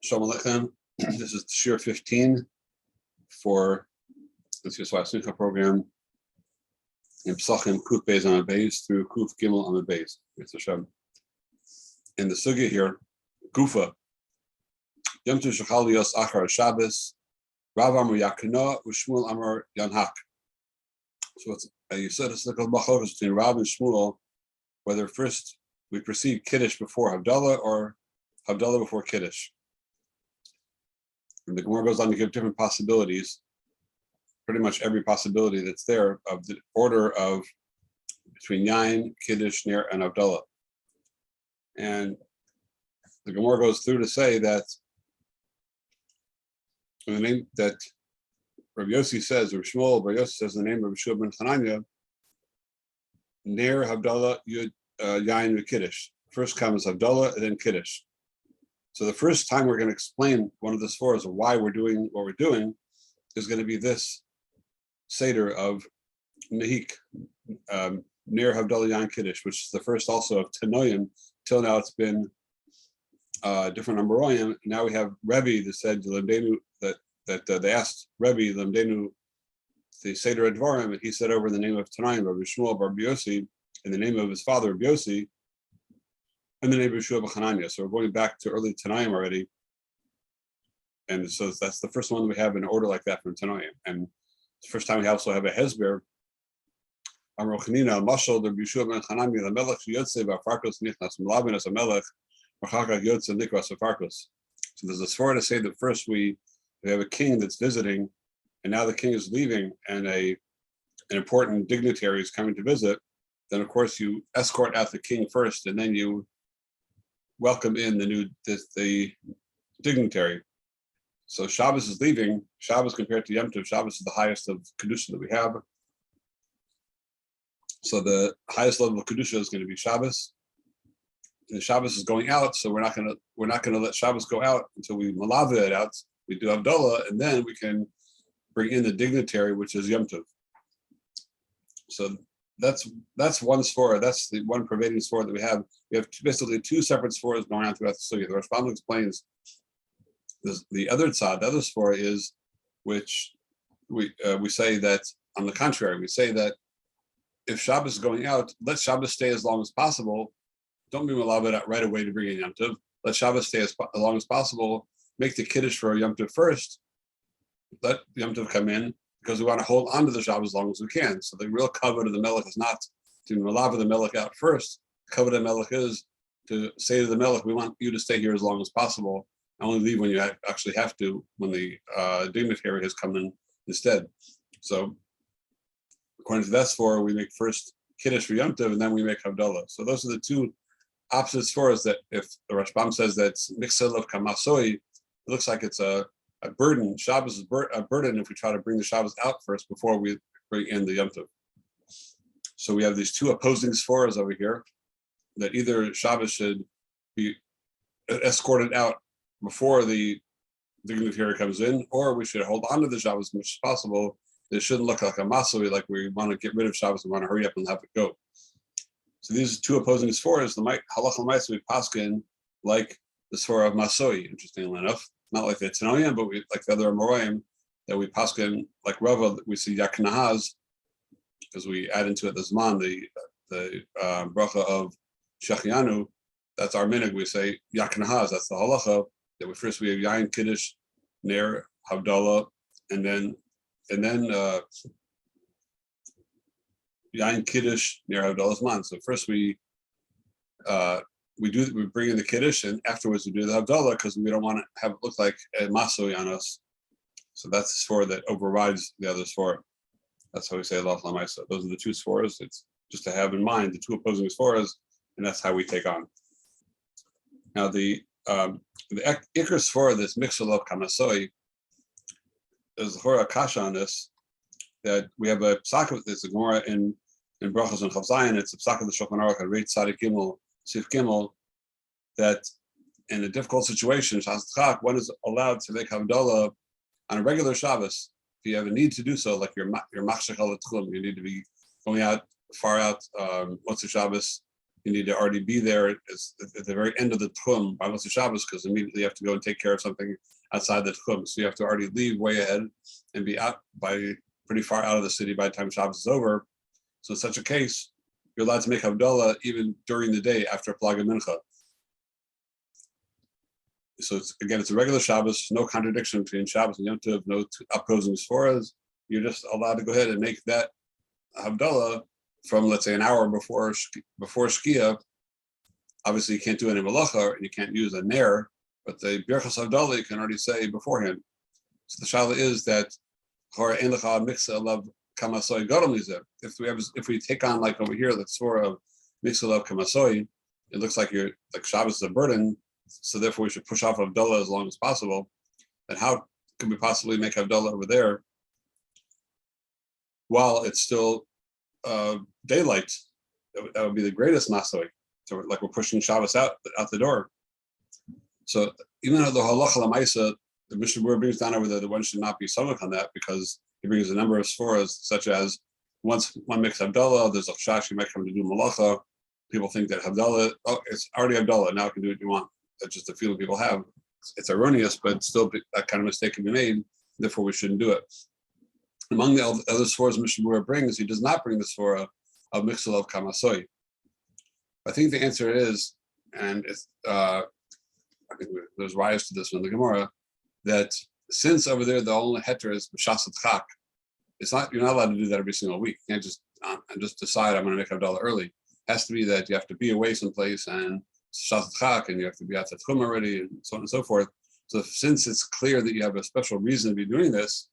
Shalom Aleichem. This is Shiur 15 for the Smicha program in Psachim Kuf Beis on a base through Kuf Gimel on the base. It's Hashem. And the sugya here, Gufa. Yom Tov Shechal Yos Achar Shabbos. Rav Amar Yakina U'Shmuel Amar Yanhak. So it's you said it's like a machlokas between Rav and Shmuel, whether first we perceive Kiddush before Havdalah or Havdalah before Kiddush. And the Gemara goes on to give different possibilities, pretty much every possibility that's there of the order of between Yain, Kiddush, Ner, and Havdalah. And the Gemara goes through to say that in the name that Rabbi Yossi says, or Shmuel, Rabbi Yossi says in the name of Shiur ben Chananya, Ner, Havdalah, Yud, Yain, and Kiddush. First comes Havdalah and then Kiddush. So the first time we're going to explain one of the sforas of why we're doing what we're doing is going to be this Seder of Nehik, Ner, Havdalah, Yain, Kiddush, which is the first also of Tanoim. Till now it's been different Amoroyim. Now we have Rebbe that said that they asked Rebbe Lemdenu the Seder Advarim, and he said over in the name of Tanoim, Rabbi Shmuel Bar Yossi, in the name of his father Rabbi Yossi, and the name of Shiur ben Chananya. So we're going back to early Tanoim already. And so that's the first one we have in order like that from Tanoim. And the first time we also have a Hezber. Amar Chanina, Mashal, Rabbi Shiur ben Chananya, the Melech Yotze B'Farkos Nichnas M'Lavin as a Melech, Machaka Yotze Nikras B'Farkos. So there's a svara to say that first we have a king that's visiting, and now the king is leaving, and an important dignitary is coming to visit. Then of course you escort out the king first, and then you welcome in the dignitary. So Shabbos is leaving. Shabbos compared to Yom Tov, Shabbos is the highest of Kedusha that we have. So the highest level of Kedusha is going to be Shabbos. And Shabbos is going out, so we're not going to let Shabbos go out until we malava it out. We do Havdalah, and then we can bring in the dignitary, which is Yom Tov. So that's one svara. That's the one pervading svara that we have. We have basically two separate svoras going on throughout the sugya. The Rashbam explains the other tzad. The other svara is, which we say that on the contrary, we say that if Shabbos is going out, let Shabbos stay as long as possible. Don't be malavad out right away to bring in Yom Tov. Let Shabbos stay as long as possible. Make the Kiddush for Yom Tov first. Let Yom Tov come in, because we want to hold on to the Shabbos as long as we can. So the real covet of the Melech is not to malava the Melech out first. The covet of the Melech is to say to the Melech, we want you to stay here as long as possible. Only leave when you actually have to, when the dignitary has come in instead. So according to that svara, we make first Kiddush for Yom Tov, and then we make Havdalah. So those are the two opposite svoras. That if the Rashbam says that's mixel of kamasoi, it looks like it's a burden. Shabbos is a burden if we try to bring the Shabbos out first before we bring in the Yom Tov. So we have these two opposing svoras over here, that either Shabbos should be escorted out before the dignitary comes in, or we should hold on to the Shabbos as much as possible. It shouldn't look like a masoi, like we want to get rid of Shabbos and want to hurry up and have it go. So these are two opposing svoras. The halacha l'maisa we paskin like the svara of masoi, interestingly enough, not like the Tanoim, but we like the other Amoraim that we paskin like Rava. We see Yaknahaz because we add into it the Zman, the bracha of Shechianu. That's our minhag. We say Yaknahaz. That's the halacha that we first we have Yain, Kiddush, Ner, Havdalah, and then Yain, Kiddush, Ner, Havdalah Zman. So first we bring in the Kiddush, and afterwards we do the Havdalah, because we don't want to have it look like a masoi on us. So that's the svara that overrides the other svara. That's how we say Allah Lamaisa. Those are the two svoras. It's just to have in mind the two opposing svoras, and that's how we take on. Now the ikar svara, this mixel of kamasoi, there's a Hora Kasha on this, that we have a psak of this, a Gemara in Brachos and Chav Zayin. It's a psak of the Shulchan Aruch, a Reit Tzadik Gimel, Sif Gimel, that in a difficult situation, one is allowed to make Havdalah on a regular Shabbos. If you have a need to do so, like your machshech al tchum, you need to be going out far out, Motzei Shabbos, you need to already be there at the very end of the Tchum by Motzei Shabbos, because immediately you have to go and take care of something outside the Tchum. So you have to already leave way ahead and be out by pretty far out of the city by the time Shabbos is over. So in such a case, you're allowed to make Havdalah even during the day after Plag Mincha. So it's a regular Shabbos, no contradiction between Shabbos and Yom Tov, no opposing Sforas. You're just allowed to go ahead and make that Havdalah from, let's say, an hour before Shkia. Obviously, you can't do any malacha and you can't use a ner, but the Birchas Havdalah you can already say beforehand. So the shala is that if we take on, like over here, the tzvor of mixalav kamasoi, it looks like Shabbos is a burden, so therefore we should push off Havdalah as long as possible. And how can we possibly make Havdalah over there while it's still daylight? That would be the greatest masoi. So like we're pushing Shabbos out the door. So even though the halacha lamaisa, the Mishnah Berurah brings down over there, the one should not be samach on that, because he brings a number of sforas, such as once one makes Havdalah, there's a chash you might come to do malacha. People think that Havdalah, it's already Havdalah, now you can do what you want. That's just the feeling people have. It's erroneous, but still that kind of mistake can be made. Therefore, we shouldn't do it. Among the other sforas Mishnah Berurah brings, he does not bring the sfora of mixel of kamasoi. I think the answer is, and it's, I think there's rise to this one in the Gemara, that since over there the only heter is b'shasat chak, you're not allowed to do that every single week. You can't just decide I'm going to make Havdalah early. It has to be that you have to be away someplace and shasat chak, and you have to be at the tchum already, and so on and so forth. So since it's clear that you have a special reason to be doing this,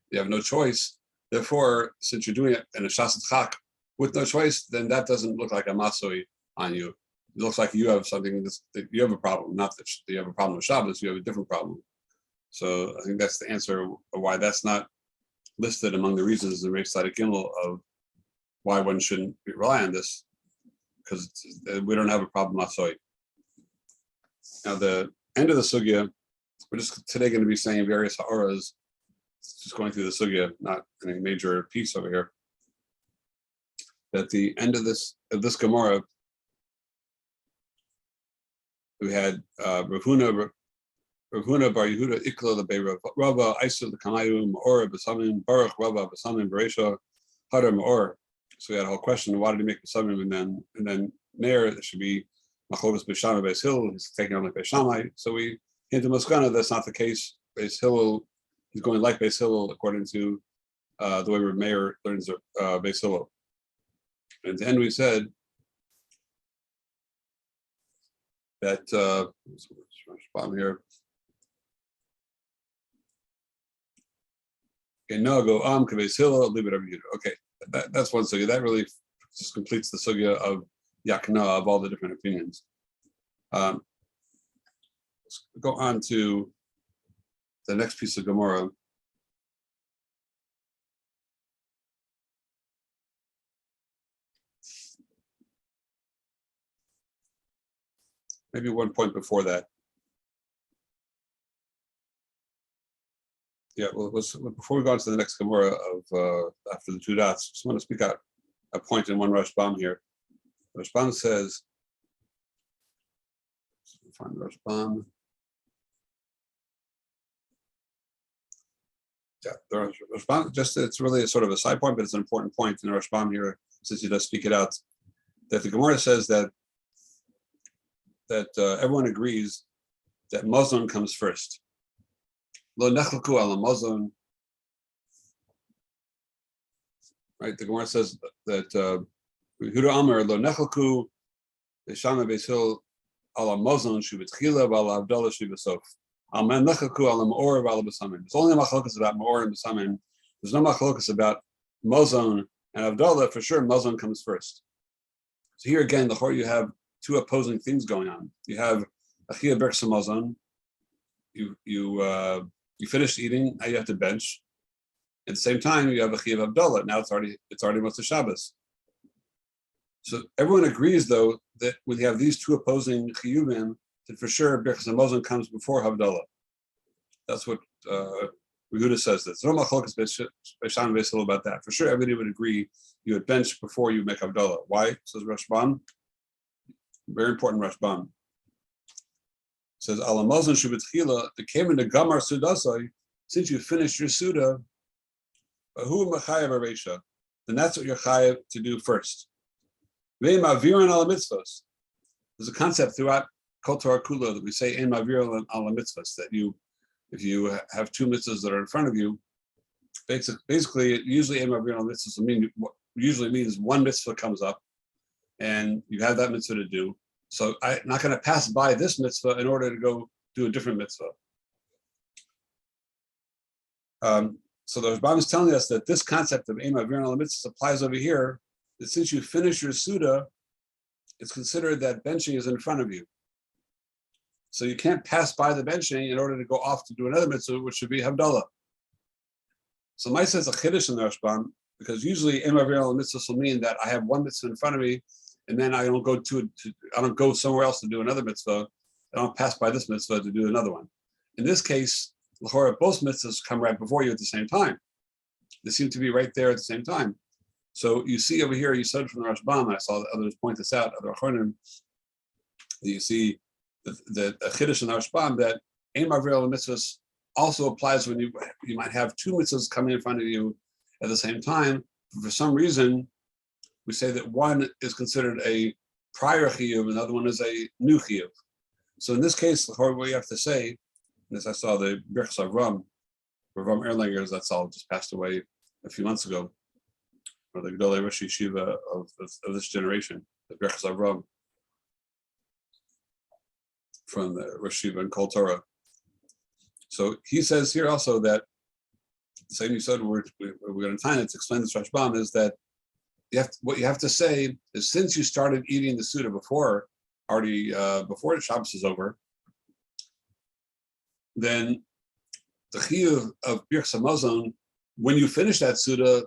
you have no choice. Therefore, since you're doing it in a shasat chak with no choice, then that doesn't look like a masoi on you. It looks like you have something that you have a problem, not that you have a problem with Shabbos, you have a different problem. So I think that's the answer of why that's not listed among the reasons in Reish Tzaddik Gimel of why one shouldn't rely on this, because we don't have a problem masoi. Now the end of the sugya, we're just today going to be saying various ha'oras, just going through the sugya, not any major piece over here. At the end of this Gemara, we had Rav Huna bar Yehuda Ikla the Beirav Rava Isa the Kamayum Or Basamim Baruch Rava Basamim Beresha Hadar Or. So we had a whole question: why did he make Basamim and then Ner? It should be Machovas Beishamai Beis Hillel. He's taking on like Beishamai. So we came to Maskana. That's not the case. Beis Hillel, he's going like Beis Hillel according to the way Rav Meir learns Beis Hillel. And at the end we said that bottom here. Okay, no, go Kabeis Hillel, leave it over here. Okay, that's one sugya. That really just completes the sugya of Yakna, of all the different opinions. Let's go on to the next piece of Gemara. Maybe one point before that. Yeah, well, before we go on to the next Gemara of after the two dots, I just want to speak out a point in one Rashbam here. Rashbam says, find Rashbam. Yeah, the Rashbam, just it's really a sort of a side point, but it's an important point in the Rashbam here, since he does speak it out. That the Gemara says that everyone agrees that Mazon comes first. Lo nechalku ala Mazon. Right, the Gemara says that Yehuda Amar lo nechalku Beishama Beis Hillel ala Mazon shu b'tchila v'ala Havdalah shu b'sof. Amen nechalku ala Me'or v'ala B'samin. There's only a machlokas about Me'or and B'samin. There's no machlokas about Mazon and Havdalah. For sure, Mazon comes first. So here again, the whole you have two opposing things going on. You have Achia Berksa Mazon. You finished eating, now you have to bench. At the same time, you have Achia Havdalah. Now it's already Motzei Shabbos. So everyone agrees, though, that when you have these two opposing chiyuvim, that for sure Berksa Mazon comes before Havdalah. That's what Yehuda says. That's no machlokas Beisham Beis Hillel about that. For sure, everybody would agree you would bench before you make Havdalah. Why? Says Rashbam. Very important Rashbam. Says Alamazon Shubitchila, the came into Gamar Sudasai, since you finished your Suda, who Machayev Aresha, then that's what you're chayev to do first. Ve'im aviran ala mitzvos. There's a concept throughout Kol Torah Kula that we say ein aviran ala mitzvos, that if you have two mitzvahs that are in front of you, basically usually ein aviran ala mitzvos usually means one mitzvah comes up, and you have that mitzvah to do. So I'm not going to pass by this mitzvah in order to go do a different mitzvah. So the Rashbam is telling us that this concept of ein aviran ala mitzvos applies over here, that since you finish your Suda, it's considered that benching is in front of you. So you can't pass by the benching in order to go off to do another mitzvah, which should be Havdalah. So my sense of chiddush in the Rashbam, because usually ein aviran ala mitzvos will mean that I have one mitzvah in front of me, and then I don't go somewhere else to do another mitzvah. I don't pass by this mitzvah to do another one. In this case, l'chora, both mitzvahs come right before you at the same time. They seem to be right there at the same time. So you see over here, you said from the Rashbam, and I saw others point this out, other Achronim, you see the chiddush in the Rashbam that ein aviran ala mitzvos also applies when you might have two mitzvahs coming in front of you at the same time. For some reason, we say that one is considered a prior chiyuv and the other one is a new chiyuv. So in this case, what we have to say, and as I saw the Birchas Avram Erlanger, that's all just passed away a few months ago, or the Gedolei Rosh Yeshiva of this generation, the Birchas Avram from the Rosh Yeshiva and Kol Torah. So he says here also that the same Yisod we're going to time to explain this Rashbam is that what you have to say is, since you started eating the Suda before the Shabbos is over, then the chiyuv of Birchas Hamazon, when you finish that Suda,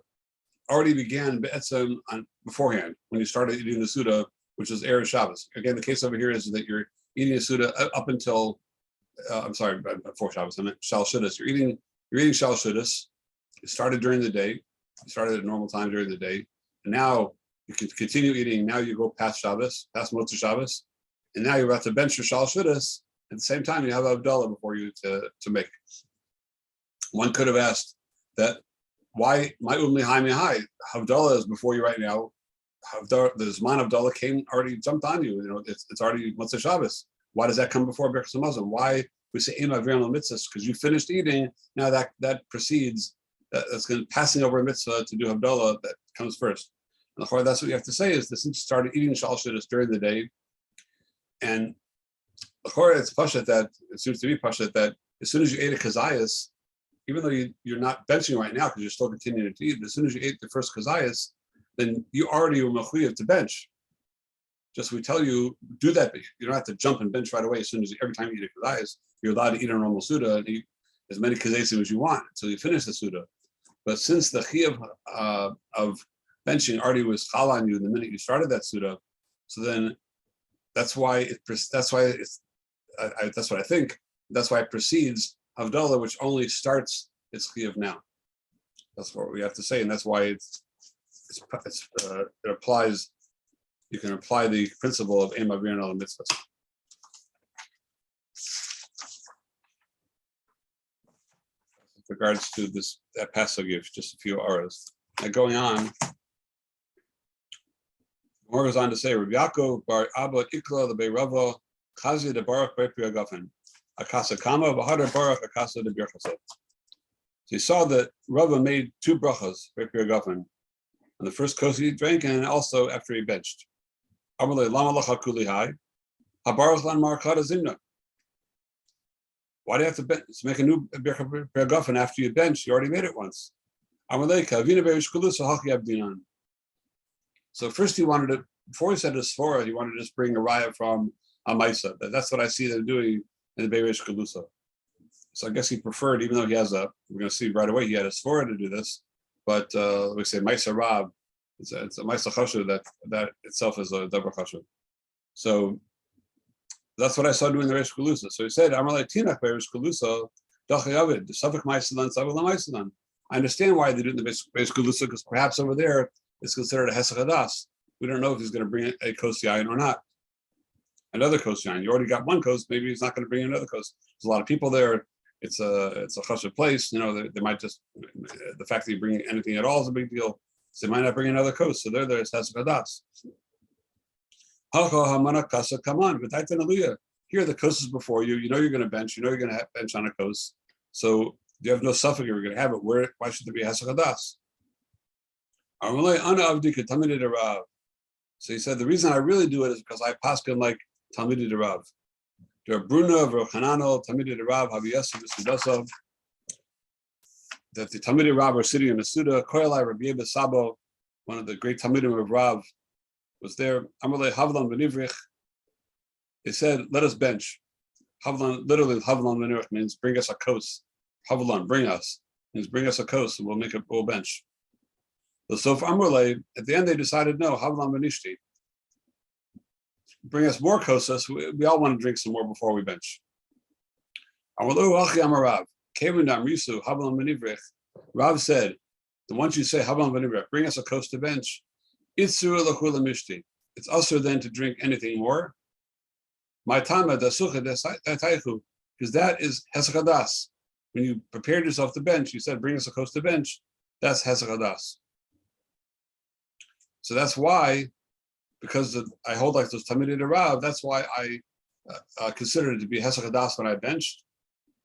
already began be'etzem beforehand, when you started eating the Suda, which is Erev Shabbos. Again, the case over here is that you're eating a Suda up until, before Shabbos, I meant Shal Shudis. You're eating Shal Shudis. It started during the day. You started at normal time during the day. And now you can continue eating. Now you go past Shabbos, past Motzei Shabbos, and now you're about to bench your Shal Shudis. At the same time, you have Havdalah before you to make. One could have asked that, why my umli high Havdalah is before you right now. The Zman Havdalah already jumped on you. It's already Motzei Shabbos. Why does that come before Birchas Hamazon? Why we say ein aviran ala mitzvos? Because you finished eating. Now that precedes. That's going to passing over a mitzvah to do Havdalah that comes first. And that's what you have to say, is that since you started eating Shal Shudis during the day, and it's pashat that it seems to be pashat that as soon as you ate a kazayas, even though you're not benching right now because you're still continuing to eat, but as soon as you ate the first kazayas, then you already were mechuyev to bench. Just we tell you, do that, but you don't have to jump and bench right away. As soon as every time you eat a kazayas, you're allowed to eat a normal suda and eat as many kazayasim as you want until you finish the suda. But since the chiyuv of benching already was chal on you the minute you started that suda, so then that's why it precedes Havdalah, which only starts its chiyuv now. That's what we have to say, and that's why it applies. You can apply the principle of ein aviran ala mitzvos. With regards to that pasuk of just a few hours. Now going on, more goes on to say, Rabbi Yaakov bar Abba Ikla the Beirava Chazi de Baruch Be'Pri Agafen Akasa Kama Bahadar Baruch Akasa de Birchasot. So he saw that Rava made two brachas Be'Pri Agafen on the first kos he drank and also after he benched. Amalei Lama Lacha Kuli Hai Habaruch Lan Marchad Zimna. Why do you have to make a new Birchas after you bench? You already made it once. So first he wanted to, before he said his svara, he wanted to just bring a raya from Amaisa. That's what I see them doing in the Beirish Kalusa. So I guess he preferred, even though he has we're going to see right away, he had a svara to do this, but we say Maisa Rab, it's a Maisa Chashu that itself is a Davar Chashu. So that's what I saw doing the Reish Kalusa. So he said, Amalei Tinach Beirish Kalusa, Dachayavid, the Safik Maisalan, Savilam Maisalan. I understand why they do it in the Beis Kalusa, because perhaps over there it's considered a Hesach Hadas. We don't know if he's going to bring a Kos Yayin or not. another kos yain. You already got one kos. Maybe he's not going to bring another kos. There's a lot of people there. It's a chashuv place. They might just, the fact that you bring anything at all is a big deal. So they might not bring another kos. So they're there. It's hadas. Come on, but here are the koses before you. You know you're going to bench. You know you're going to bench on a kos. So you have no suffix you're going to have it. Why should there be hadas? So he said the reason I really do it is because I paskin like Talmidei de Rav. There are Bruna, Verchanano, Talmidei de Rav, Haviyasa, V'Sudasav. That the Talmidei Rav are sitting in the Suda. Koyalai Rabbi Yeba Sabo, one of the great Talmidim of Rav, was there. Amalei Havlan V'Nivrich. They said, let us bench. Havlan, literally Havlan V'Nivrich means bring us a kos. Havlan, bring us. Means bring us a kos and we'll bench. The Sof Amrulay, at the end they decided, no, Havlan V'Nishti. Bring us more kosas. We all want to drink some more before we bench. Rav said, the once you say Havlan V'Nivrich, bring us a kos to bench, it's usher then to drink anything more. My tama dasucha detaichu, because that is hesach. When you prepared yourself to bench, you said, bring us a kos to bench. That's hesach. So that's why, because I hold like those Talmidei de Rav, that's why I consider it to be hesach hadas when I benched,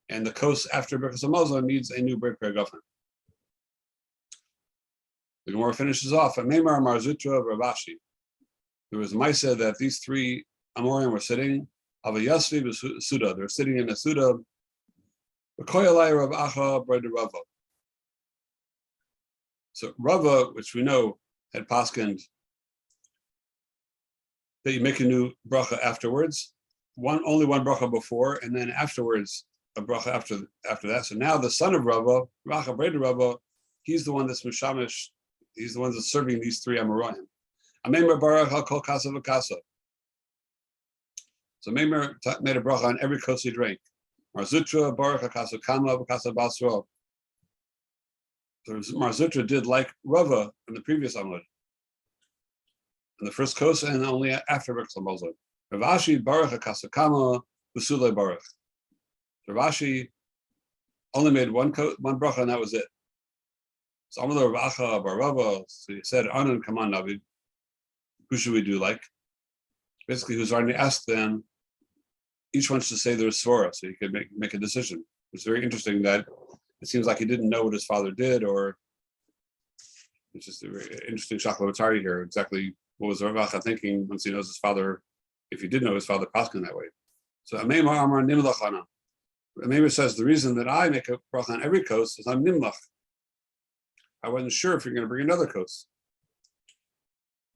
and the kos after Birkas Hamazon needs a new break per governor. The Gemara finishes off. Meimar Marzutra Ravashi. There was a Maisa that these three Amorim were sitting. Avayasvi Suda. They're sitting in a Suda. Koyalai Rav Acha brother Rava. So Rava, which we know had paskined that you make a new bracha afterwards. Only one bracha before, and then afterwards a bracha after that. So now the son of Rava, Racha brother Rava, he's the one that's mishamish. He's the one that's serving these three Amoraim. Ameimer Baruch HaKol Kasa V'Kasa. So Meimer made a bracha on every kos he drank. Marzutra Baruch HaKasa Kama V'Kasa Basro. So Marzutra did like Rava in the previous Amud. In the first kos and only after Birkas Hamazon. Ravashi Baruch HaKasa Kama V'Sulei Baruch. Ravashi only made one bracha and that was it. So Amalei Rav Acha bar Rava, so he said, Anan, come on, Navid. Who should we do like? Basically, who's already asked them, each one should say their svara, so he could make a decision. It's very interesting that it seems like he didn't know what his father did, or it's just a very interesting shakla here, exactly what was Rav Acha thinking once he knows his father, if he did know his father paskin that way. So Ameimar Amar Nimlachana. Ameimar says, the reason that I make a bracha on every kos is I'm Nimlach. I wasn't sure if you're going to bring another kos.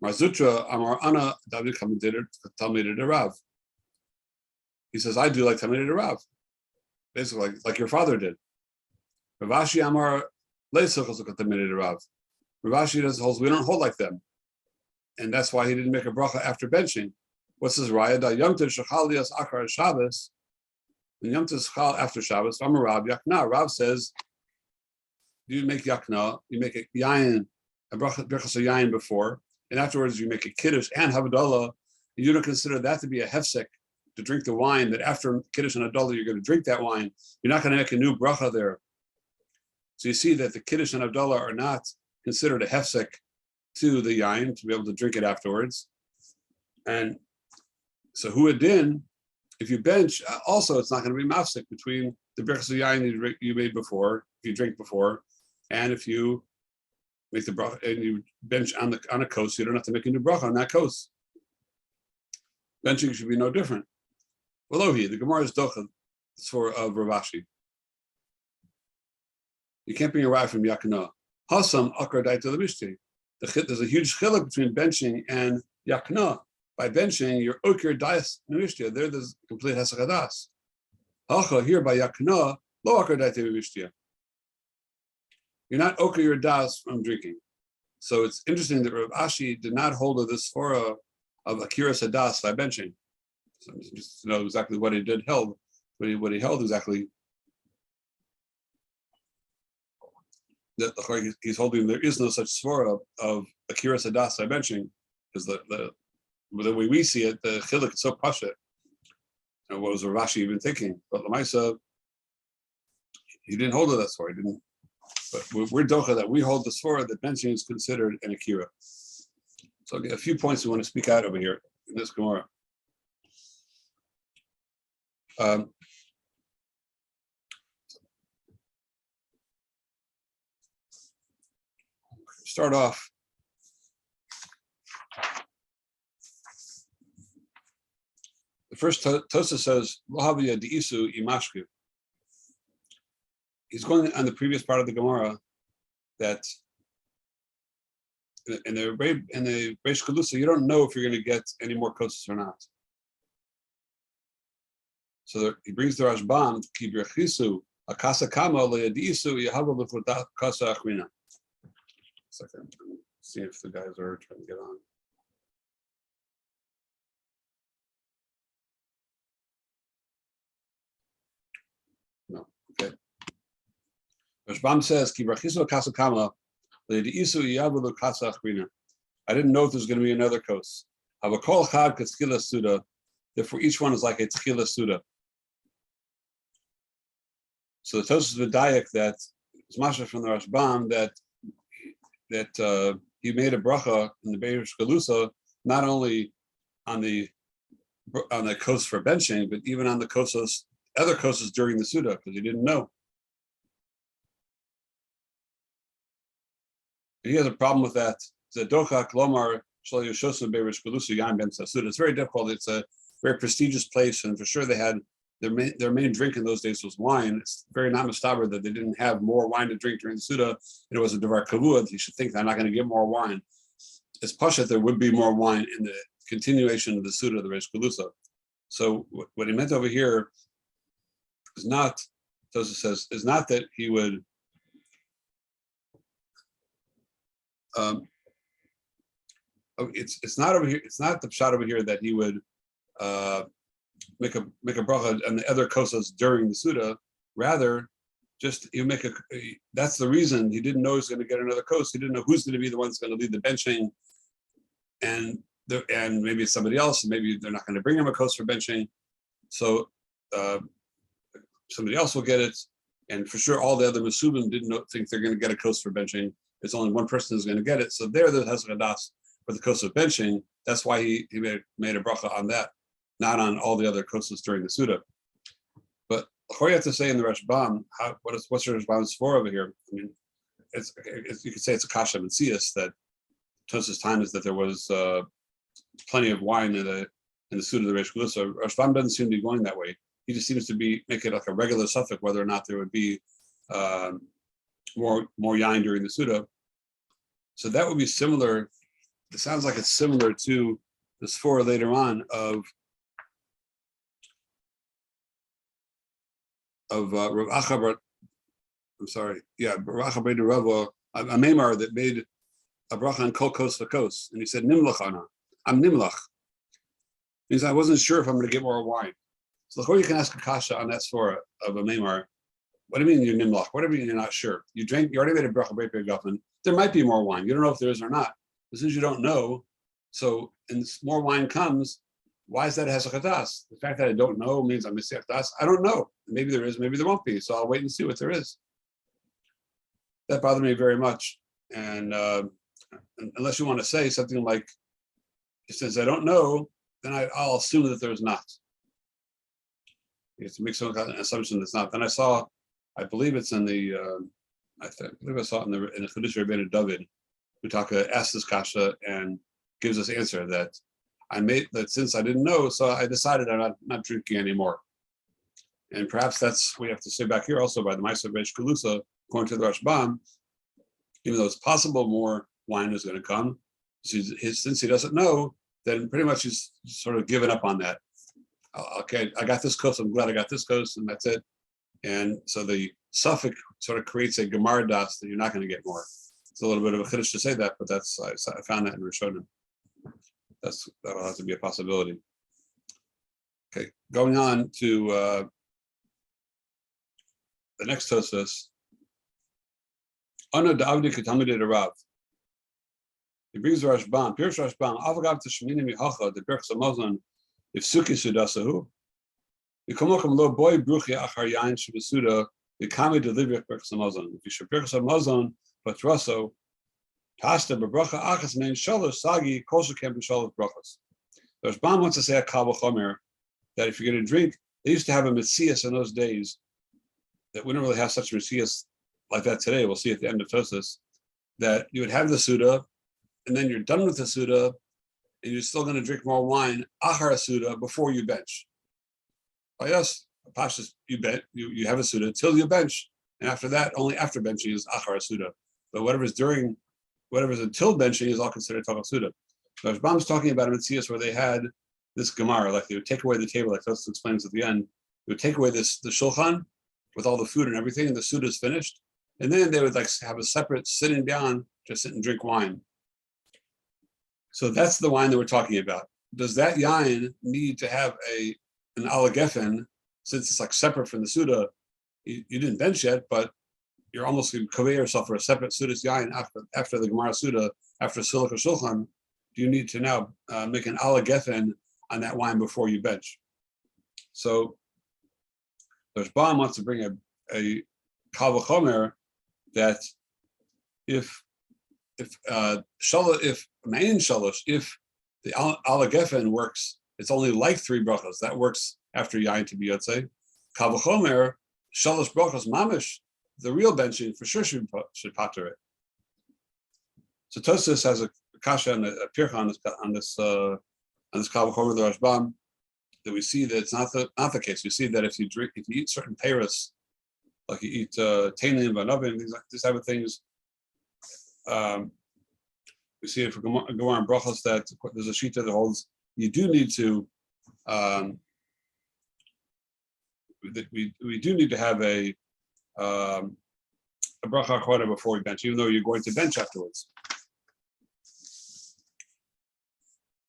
Marzutra Amar Ana David Talmidei de Rav. He says, I do like Talmidei de Rav. Basically, like your father did. Ravashi Amar Leisuchos Talmidei de Rav. Ravashi does holds, we don't hold like them. And that's why he didn't make a bracha after benching. What's his raya? Da Yom Tov Shechal Lias Akar Shabbos. When Yom Tov Shechal after Shabbos, Amar Rav Yakna. Rav says, you make yakna, you make a yayin, a bracha yayin before, and afterwards you make a kiddush and havdalah. You don't consider that to be a hefsek to drink the wine. That after kiddush and havdalah you're going to drink that wine. You're not going to make a new bracha there. So you see that the kiddush and havdalah are not considered a hefsek to the yayin to be able to drink it afterwards. And so huadin, if you bench, also it's not going to be mafsek between the brachas yayin you made before, if you drink before. And if you make the bracha and you bench on a kos, you don't have to make a new bracha on that kos. Benching should be no different. Elohi, the Gemara is docha for Ravashi. You can't bring a rye from Yakna. Hasam akar daita lebishti. There's a huge chiluk between benching and Yakna. By benching, you're okir dais nemishtia. There's complete hesach hadas. Hacha here by Yakna, lo akar daita lebishtia. You're not okir your das from drinking. So it's interesting that Rav Ashi did not hold of this fora of akiras hadas by benching. So just to know exactly what he did held, what he held exactly. That he's holding there is no such svara of akiras hadas by benching, because the way we see it, the chiluk is so pasha what was Rashi even thinking? But Lamaisa, he didn't hold it that far. He didn't. But we're docha that we hold the svara that benching is considered an akira. So a few points we want to speak out over here in this Gemara. Start off. The first Tosa says, "Lohavia diisu imashku." He's going on the previous part of the Gemara that in the Reish Kalusa, you don't know if you're going to get any more kosas or not. So he brings the Rashbam, ki brechisu akasa kama leyadisu yahava l'chota kasa achrina. Second, see if the guys are trying to get on. No, okay. Rashbam says, ki brechisu akasa kama leyadisu yahava l'kasa achrina. I didn't know if there's going to be another kos. Have a kol chad k'tzchila suda. Therefore, each one is like a tzchila suda. So the Tosfos V'dayak that Smicha from the Rashbam that he made a bracha in the Beirish Galusa not only on the kos for benching, but even on the kosos, other kosas during the Suda, because he didn't know. He has a problem with that. It's very difficult. It's a very prestigious place, and for sure they had their main drink in those days was wine. It's very not mistaber that they didn't have more wine to drink during the Suda. And it was a devar kavua. You should think they're not going to get more wine. It's pashat there would be more wine in the continuation of the Suda, the Reish Kalusa. So what he meant over here is not, Tosa says, is not that he would it's not over here. It's not the shot over here that he would make a bracha and the other kosas during the Suda. Rather, just you make that's the reason he didn't know he was going to get another kos. He didn't know who's going to be the one that's going to lead the benching, and maybe it's somebody else, and maybe they're not going to bring him a kos for benching. So somebody else will get it, and for sure all the other masubim didn't think they're going to get a kos for benching. It's only one person who's going to get it. So there has a das for the kos of benching. That's why he made a bracha on that, not on all the other kosas during the Suda. But what you have to say in the Rashbam, what's your Rashbam's for over here? I mean, you could say it's a kasha mitzias that Tosa's time is that there was plenty of wine in the Suda of the Reish Galusa. Rashbam doesn't seem to be going that way. He just seems to make it like a regular suffix whether or not there would be more yain during the Suda. So that would be similar. It sounds like it's similar to the sphora later on of Rav Achabar. I'm sorry, yeah, Rav Achabar de Rava, a memar that made a bracha on kol kos v'kos, and he said nimlach ana. I'm nimlach. Means I wasn't sure if I'm going to get more wine. So the you can ask a kasha on that sphora of a memar. What do you mean you're nimlach? What do you mean you're not sure? You already made a bracha b'rei guffin. There might be more wine. You don't know if there is or not. But since you don't know, so and more wine comes, why is that hesach? The fact that I don't know means I'm missing das. I don't know. Maybe there is, maybe there won't be. So I'll wait and see what there is. That bothered me very much. And unless you want to say something like, since I don't know, then I'll assume that there's not. You have to make some kind of assumption that's not. Then I believe it's in the, I believe I saw it in the Chedush Rabbeinu David, who asked this kasha and gives us answer that I made that since I didn't know, so I decided I'm not drinking anymore. And perhaps that's we have to say back here also by the Ma'aser Reish Galusa, according to the Rashbam, even though it's possible more wine is going to come, since he doesn't know, then pretty much he's sort of given up on that. Okay, I got this kos, I'm glad I got this kos, and that's it. And so the suffix sort of creates a gemar das that you're not going to get more. It's a little bit of a chiddush to say that, but I found that in Rishonim. That'll have to be a possibility. Okay, going on to the next Tosfos. Ana Davdi Ketamidei Rav. He brings the Rashbam. Pirush Rashbam. Avagav Tishmini Mihacha the Birchas Hamazon. If Suki Sudasahu. If you should birchas hamazon, but raso pasta bebracha achas mein shalosh sagi kosher can be shalosh brachas. The Rashbam wants to say a kal v'chomer that if you're going to drink, they used to have a metzias in those days that we don't really have such a metzias like that today. We'll see at the end of Tosas that you would have the Suda, and then you're done with the Suda, and you're still going to drink more wine, achar Suda, before you bench. By us, Pashas, you have a Suda till you bench, and after that, only after benching is achar Suda. But whatever's until benching is all considered Tachal Suda. So Rashbam is talking about a Metzias where they had this Gemara, like they would take away the table, like Tosas explains at the end. They would take away the shulchan with all the food and everything, and the Suda is finished. And then they would like have a separate sitting down, just sit and drink wine. So that's the wine that we're talking about. Does that yain need to have an alagefen, since it's like separate from the Suda? You didn't bench yet, but you're almost going to cover yourself for a separate Suda's yain after the Gemara Suda, after Silka Shulchan. Do you need to now make an alagefen on that wine before you bench? So the Rashbam wants to bring a kal v'chomer that if main shalosh, if the alagefen works, it's only like 3 brachos. That works after yain to be yotzei. Kal v'chomer shalosh brachos mamish, the real benching for sure should pater it. So Tosas has a kasha and a pircha on this kal v'chomer the Rashbam, that we see that it's not the case. We see that if you eat certain peiros, like you eat tainim, vanavim, these type of things. We see it for Gemara and Brachos that there's a shita that holds you do need to we do need to have a bracha achora before we bench, even though you're going to bench afterwards.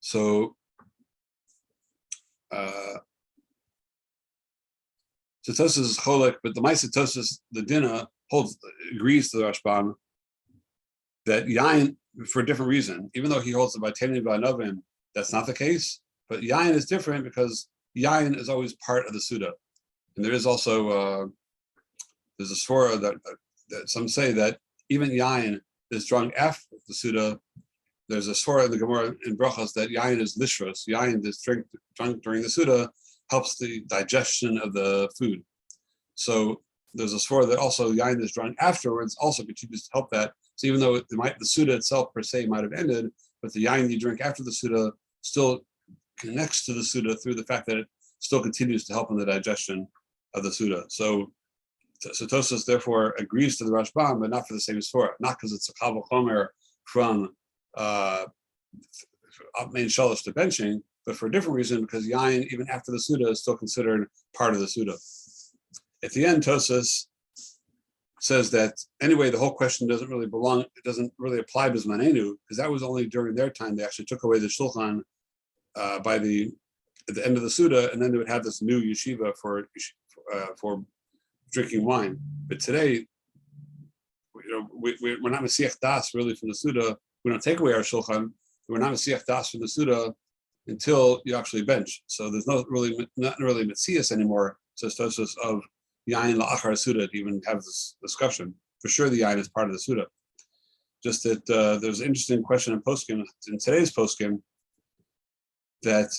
So Tosas is cholek, but the Ma'aseh Tosas, the Dina, agrees to the Rashbam that yain, for a different reason, even though he holds it by Teinim V'Anovim, that's not the case. But yain is different because yain is always part of the Suda. And there is also, there's a svara that some say that even yain is drunk after the Suda. There's a svara in the Gemara in Brachos that yain is lishros. Yain is drunk during the Suda helps the digestion of the food. So there's a svara that also yain is drunk afterwards also continues to help that. So even though the Suda itself per se might have ended, but the yain you drink after the Suda still connects to the Suda through the fact that it still continues to help in the digestion of the Suda. So Tosas therefore agrees to the Rashbam, but not for the same svara, not because it's a kal v'chomer from main shalosh to benching, but for a different reason, because yain, even after the Suda, is still considered part of the Suda. At the end, Tosas says that anyway, the whole question doesn't really apply to Zmanenu, because that was only during their time. They actually took away the shulchan at the end of the Suda, and then they would have this new yeshiva for drinking wine. But today, we're not Mesiach Das really from the Suda. We don't take away our shulchan. We're not Mesiach Das from the Suda until you actually bench. So there's not really Metzias anymore, says Tosas, of yain la'achar Suda to even have this discussion. For sure the yain is part of the Suda. Just that there's an interesting question in today's poskim, that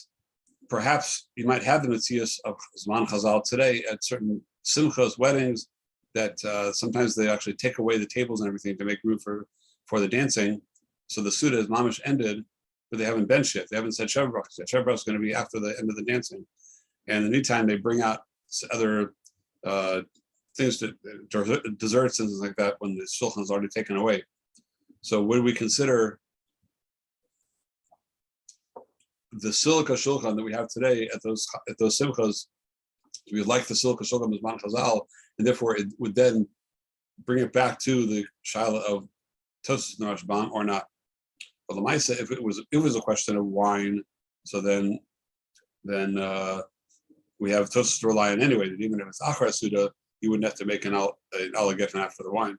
perhaps you might have the Metzias of Zman Chazal today at certain simchas, weddings, that sometimes they actually take away the tables and everything to make room for the dancing. So the Suda is mamish ended, but they haven't benched yet. They haven't said Shev Brach. Shev Brach is going to be after the end of the dancing. And in the meantime, they bring out other things, desserts and things like that, when the shulchan is already taken away. So would we consider the silica shulchan that we have today at those simchas to be like the silica shulchan of Zman Chazal, and therefore it would then bring it back to the shaila of Tosas and Rashbam or not? But Lamaisa, if it was a question of wine, so then we have Tosas to rely on anyway. That even if it's achar Suda, you wouldn't have to make an alagefen after the wine.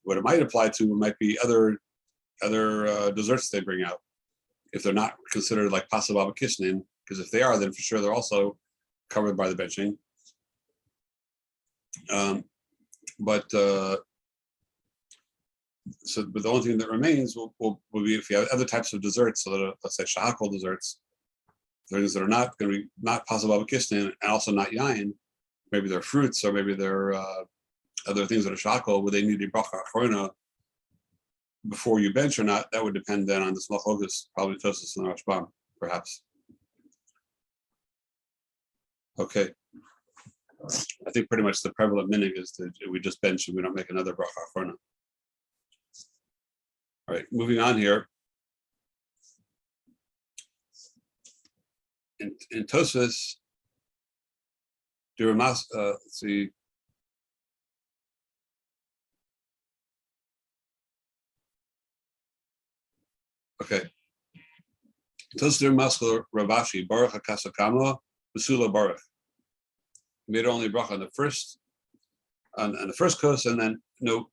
What it might apply to might be other desserts they bring out, if they're not considered like pasal baba kishnin, because if they are, then for sure they're also covered by the benching. But the only thing that remains will be if you have other types of desserts, so that let's say shahakol desserts, things that are not going to be not possible abakishtin and also not yain. Maybe they're fruits or maybe they're other things that are shahakol where they need a bracha achrona before you bench or not. That would depend then on the smachlokas, probably Tosfos and the Rashbam, perhaps. Okay. I think pretty much the prevalent minig is that we just bench and we don't make another bracha achrona. All right, moving on here. In Tosfos, let's see. Okay. Tosfos Maskal Ravashi Baruch Hakasakama Basula Baruch. Made only bracha on the first course, and then no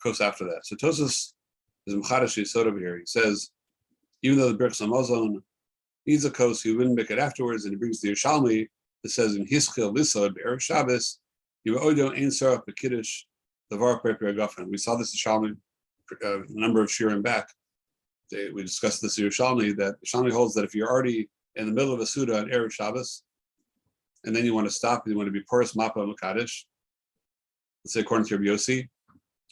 course after that. So Tosfos is Mchadash Yisod over here. He says, even though the Birchas Hamazon needs a course, he wouldn't make it afterwards, and he brings the Yerushalmi that says in Hischil Lisod Erev Shabbos, Yivodo Ein Sarach B'Kiddush Davar Preper Agafen. We saw this Yerushalmi a number of shiurim back. We discussed this Yerushalmi that Yerushalmi holds that if you're already in the middle of a Suda on Erev Shabbos, and then you want to stop, you want to be Poros Mapa Makadosh, let's say according to Rabbi Yossi,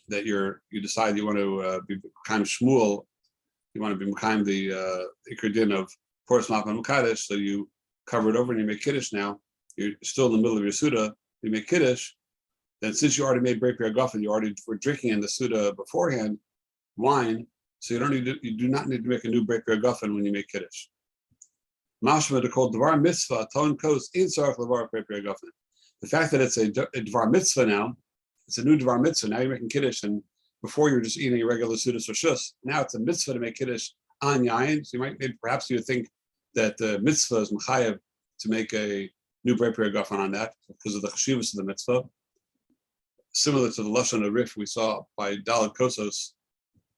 that you decide you want to be kind of Shmuel, you want to be kind of the Ikar Din of Poros Mapa Makadosh, so you cover it over and you make Kiddush now, you're still in the middle of your Suda, you make Kiddush, then since you already made Brei Pri Hagafen, you already were drinking in the Suda beforehand, wine, so you do not need to make a new Brei Pri Hagafen when you make Kiddush. Mashma to call Dvar Mitzvah, Ton Kos, in Sarach Levar Brei Pri Hagafen. The fact that it's a Dvar Mitzvah now, it's a new Dvar Mitzvah, now you're making Kiddush, and before you're just eating a regular Sudas or Shus, now it's a Mitzvah to make Kiddush on Yain, so perhaps you would think that the Mitzvah is Mechayev to make a new Brei Pri Hagafen on that, because of the Cheshivus of the Mitzvah. Similar to the Lashon Arif we saw by Dalet Kosos,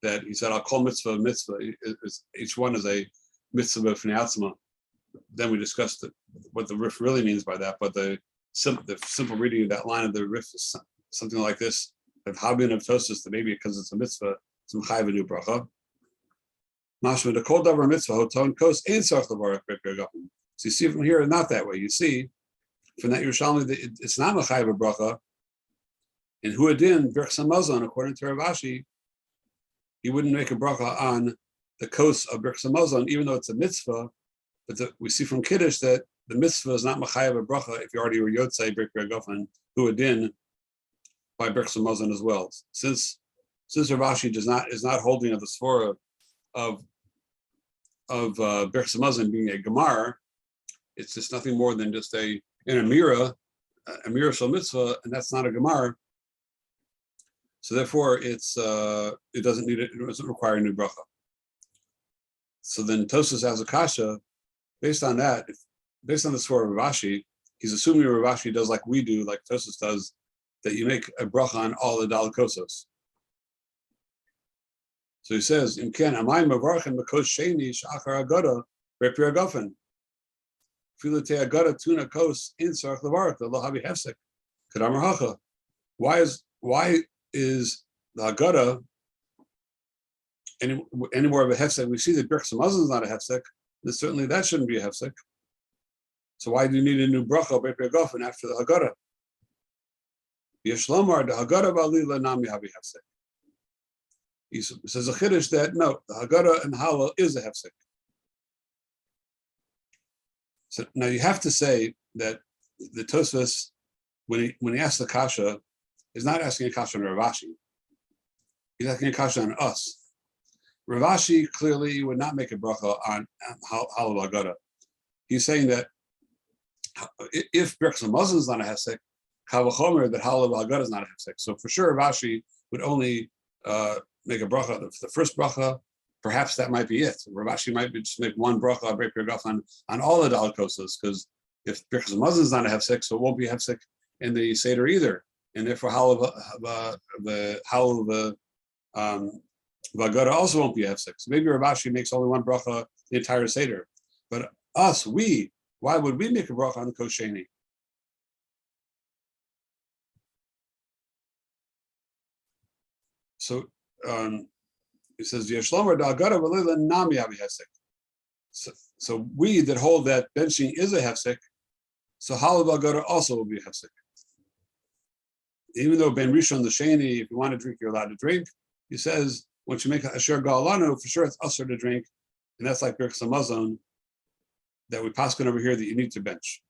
that he said, I'll call mitzvah. Each one is a mitzvah b'fnei atzma. Then we discussed what the Rif really means by that, but the simple reading of that line of the Rif is something like this, of Habin of Tosfos, that maybe because it's a mitzvah, it's M'chayev a new bracha. Mashma the kol davar mitzvah, hoton kos, ein sarach levarach Brei Pri Hagafen. So you see from here, not that way. You see from that Yerushalmi, it's not M'chayev a bracha. In Huadin, Birchas Hamazon, according to Rav Ashi, he wouldn't make a bracha on the kos of Birchas Hamazon, even though it's a mitzvah. But we see from Kiddush that the mitzvah is not M'chayev a bracha if you already were Yotzei Brei Pri Hagafen, Huadin, by Birchas Hamazon as well. Since Rav Ashi is not holding of the svara of Birchas Hamazon being a gemar, it's just nothing more than just an amira shel mitzvah, and that's not a gemar. So therefore, it doesn't require a new bracha. So then Tosfos has a kasha based on that. Based on the svara of Rav Ashi, he's assuming Rav Ashi does like we do, like Tosfos does, that you make a bracha on all the Daled Kosos. So he says, "Im ken amay mavarchen makos sheni shachar agada Brei Pri Hagafen. Filate agada tuna kos in sarach levarach lo havi hefsek kadamar hacha." Why is the agada any more of a hefsek? We see that Birchas Hamazon is not a hefsek. Then certainly that shouldn't be a hefsek. So why do you need a new bracha Brei Pri Hagafen after the agada? Yeshlomar the agada ba'alila nami havi hefsek. He says a chiddush that no, the Haggadah and Halal is a hefsek. So now you have to say that the Tosfos, when he asks the kasha, is not asking a kasha on Rav Ashi. He's asking a kasha on us. Rav Ashi clearly would not make a bracha on Halal Haggadah. He's saying that if Birchas Hamazon is not a hefsek, kal v'chomer that Halal Haggadah is not a hefsek. So for sure, Rav Ashi would only make a bracha for the first bracha. Perhaps that might be it. Rav Ashi might just make one bracha Brei Pri Hagafen on all the Daled Kosos, because if Birchas Hamazon is not a hefsek, so it won't be a hefsek in the Seder either, and therefore the Haggadah also won't be a hefsek. So maybe Rav Ashi makes only one bracha the entire Seder, but us, we Why would we make a bracha on the kosheni? So it says, so we that hold that benching is a hefsek, so halav agara also will be a hefsek. Even though ben rishon the sheni, if you want to drink, you're allowed to drink. He says, once you make a asher galanu, for sure it's usher to drink, and that's like Birkas Hamazon that we paskin over here that you need to bench.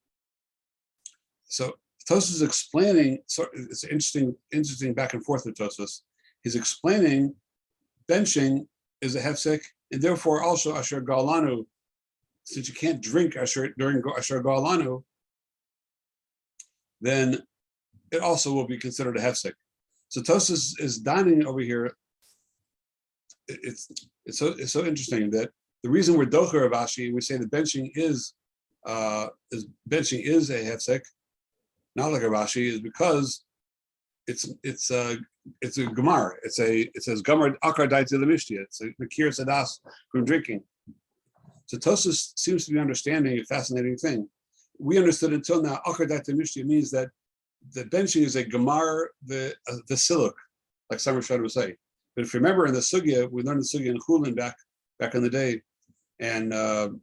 So Tosfos is explaining. So it's interesting back and forth with Tosfos. He's explaining benching is a hefsek, and therefore also asher galanu. Since you can't drink asher during asher galanu, then it also will be considered a hefsek. So Tosfos is dining over here. It's so interesting that the reason we're docher Ravashi, we say that benching is a hefsek, not like Ravashi, is because it's a gemar. It says gemar akar daiti lemishtia. It's a makir sadas from drinking. So Tosfos seems to be understanding a fascinating thing. We understood until now akar daiti lemishtia means that the benching is a gemar the siluk, like some Rishonim would say. But if you remember in the sugya, we learned the sugya in Chulin back in the day, and the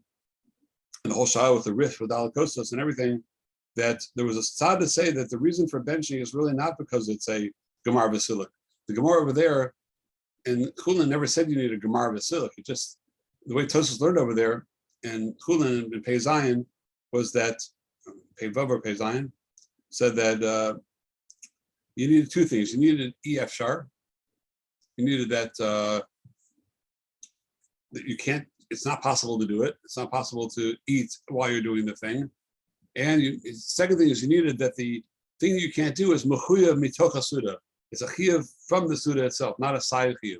whole shah with the riff with alakostos and everything, that there was a tzad to say that the reason for benching is really not because it's a gemar v'siluk. The gemara over there in Chulin never said you need a gemar v'siluk. It just, the way Tosfos learned over there in Chulin and Pei Zayin was that, Pei Vav or Pei Zayin, said that you needed two things. You needed EF shar. You needed that you can't, it's not possible to do it. It's not possible to eat while you're doing the thing. And second thing is you needed that the thing you can't do is mechuyev mitoch suda. It's a chiyuv from the suda itself, not a side chiyuv.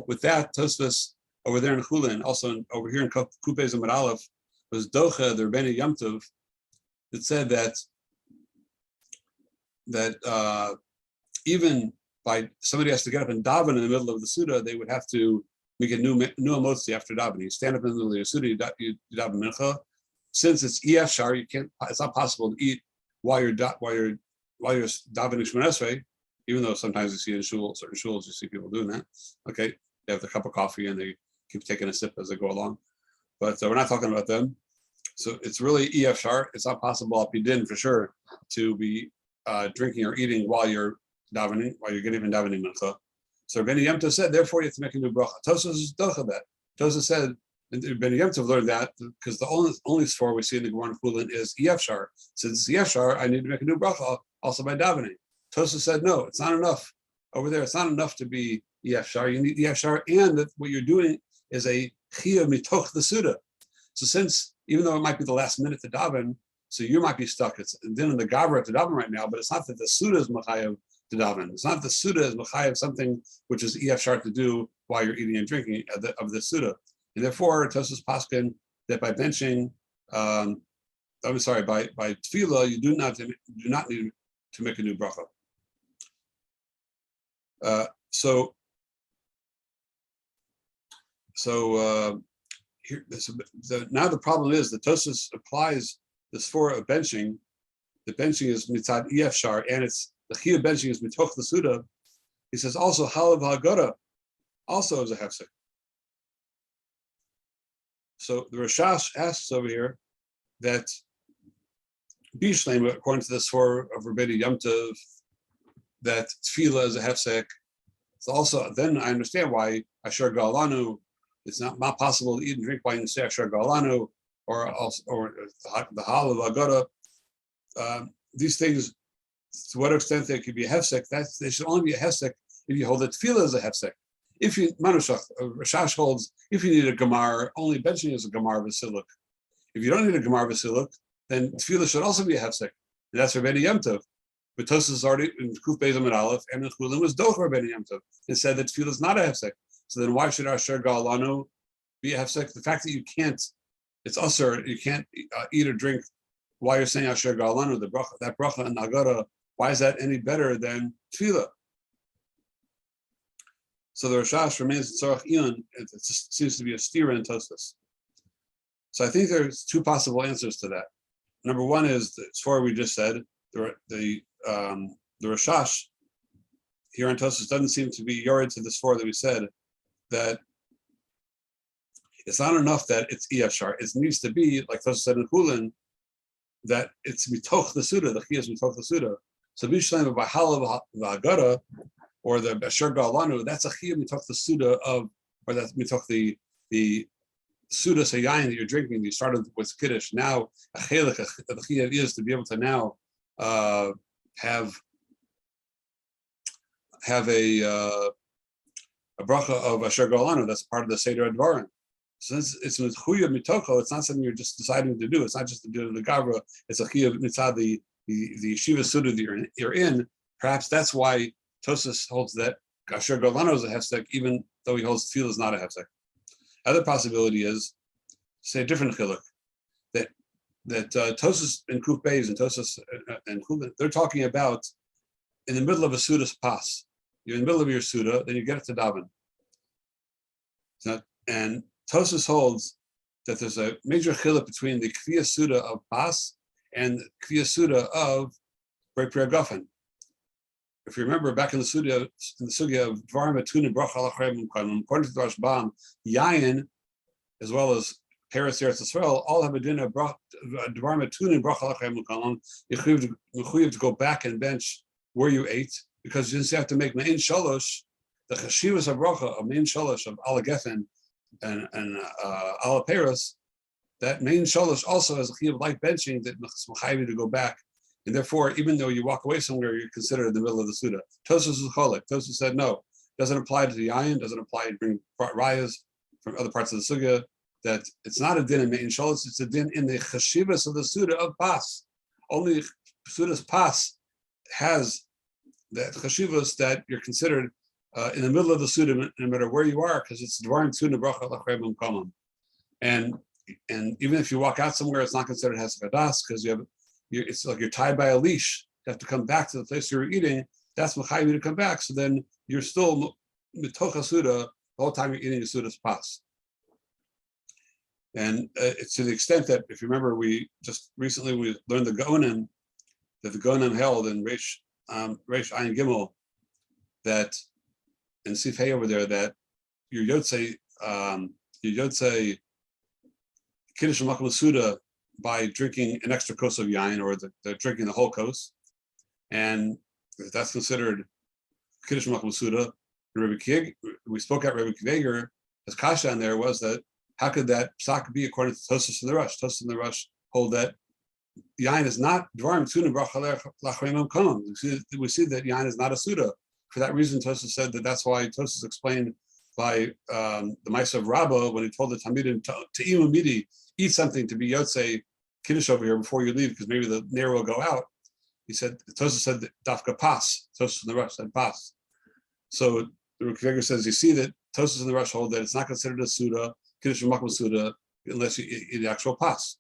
With that, Tosfos over there in Chulin, also over here in Kupez and Aleph, was Docha, the Rebbeinu Yom Tov, that said that even by somebody has to get up and daven in the middle of the Suda, they would have to make a new emotzi after davening. You stand up in the middle of the Suda, you daven mincha. Since it's EF shar, you can't. It's not possible to eat while you're davening Shemon Esrei, even though sometimes you see in certain shuls, you see people doing that. Okay, they have the cup of coffee and they keep taking a sip as they go along. But we're not talking about them. So it's really EF shar. It's not possible up din for sure to be drinking or eating while you're davening, while you're getting davening mincha. So Rebbeinu Yom Tov said, therefore you have to make a new bracha. Tosfos is docha that. Tosfos said, and Rebbeinu Yom Tov learned that because the only sfor we see in the Gemara Chulin is EF shar. Since it's EF shar, I need to make a new bracha also by davening. Tosfos said, no, it's not enough. Over there, it's not enough to be EF shar. You need EF shar, and that what you're doing is a chiyuv mitoch the suda. So since, even though it might be the last minute to daven, so you might be stuck. It's then in the gavra to daven right now, but it's not that the suda is machayev to daven. It's not the suda is machayev something which is EF shar to do while you're eating and drinking of the suda. And therefore, Tosfos paskin that by benching, by tefillah, you do not need to make a new bracha. So now the problem is that Tosfos applies this for a benching. The benching is mitzad EF shar, and it's the chiyuv benching is mitoch the suda. He says also halav hagara also is a hefsek. So the Rashash asks over here that Bishleim, according to this for of Rebbeinu Yom Tov, that tefillah is a hefsek. It's also then I understand why asher galanu. It's not possible to eat and drink while you say asher galanu or the halav hagara. These things, to what extent they could be a hefsek, they should only be a hefsek if you hold that tefillah is a hefsek. If you Manushach, Rashash holds, if you need a gemar, only benching is a gemar v'siluk. If you don't need a gemar v'siluk, then tefillah should also be a hefsek. And that's Rebbeinu Yom Tov. But Tosfos is already in Kuf Beis Amud Aleph, and in Chulin was Doch Rebbeinu Yom Tov. It said that tefillah is not a hefsek. So then why should Asher Galanu be a hefsek? The fact that you can't, it's usher, you can't eat or drink while you're saying Asher Galanu, that bracha and Nagara, why is that any better than tefillah? So the Rashash remains Tzorach Iyun. It just seems to be a steer in Tosfos. So I think there's two possible answers to that. number one is the Sfor we just said. The Rashash here on Tosfos doesn't seem to be yored to the Sfor that we said, that it's not enough that it's Iyashar. It needs to be, like Tosfos said in Kulin, that it's mitoch the Suda, the Chi is mitoch the Suda. So Bishlam Bahala V'Hagara, or the Asher Galanu, that's a Chi mitoch the Suda of, or that's mitoch the Suda Sayayin that you're drinking. You started with Kiddush. Now, a chelik, the Chi is to be able to now have a bracha of Asher Galanu. That's part of the Seder Advarim. Since it's Mechuya Mitoko, it's not something you're just deciding to do. It's not just to do the Gavra. It's a Chiyuv Mitzad, the Yeshiva Suda that you're in. Perhaps that's why Tosfos holds that Asher Golano is a hefsek, even though he holds Tefillah is not a hefsek. Other possibility is, say, a different chiluk, that Tosfos and Kuf Beis and Tosfos and Chulin, they're talking about in the middle of a Suda's pas. You're in the middle of your Suda, then you get it to daven. And Tosfos holds that there's a major chiluk between the Kviya Suda of pas and the Kviya Suda of Brei Priya Gofen. If you remember back in the sugya of Dvarim Atun Bracha Alachrem, according to the Rashbam, Yayin, as well as Paris Eretz Yisrael, all have a din of Dvarim Atun Bracha Alachrem. You're mechuyev to go back and bench where you ate, because since you have to make Mein Shalosh, the Chashivas of Bracha of Mein Shalosh of Ala Gefen and Ala Paris, that Mein Shalosh also has a chiyuv like benching that mechayev to go back. And therefore, even though you walk away somewhere, you're considered in the middle of the Suda. Tosfos is cholik. Tosfos said no, doesn't apply to the Yayin, doesn't apply to bring rayas from other parts of the Sugya, that it's not a din in Mein Shalosh, it's a din in the chashivas of the Suda of Pas. Only Suda's Pas has that chashivas that you're considered in the middle of the Suda, no matter where you are, because it's Dvarim Suda Bracha Lachrem Kamam. And even if you walk out somewhere, it's not considered Hesed Hadas, because it's like you're tied by a leash. You have to come back to the place you were eating. That's mechayev to come back. So then you're still mitocha Suda the whole time you're eating a Suda's pas. And it's to the extent that, if you remember, we learned the Gonim, that the Gonim held in Reish Ayin Gimel, that in Sif Hay over there, that your Yotzei Kiddush Makom Suda by drinking an extra kos of yain, or they're drinking the whole kos, and that's considered Kiddush Makom Suda. We spoke at Rebbe Kiveger, his kasha on there was that how could that psak be according to Tosfos and the Rush? Tosfos and the Rush hold that yain is not dvarim tuna bracha lachremam kamam. We see that yain is not a suda. For that reason, Tosfos said that's why Tosfos explained by the Maisa of Rabbah when he told the Talmidim to imamidi, eat something to be yotzei kiddush over here before you leave, because maybe the nair will go out. He said, Tosfos said dafka pas. Tosfos in the Rush said pas. So the Rukveger says, you see that Tosfos in the Rush hold that it's not considered a suda, kiddush makom suda, unless you eat the actual pas.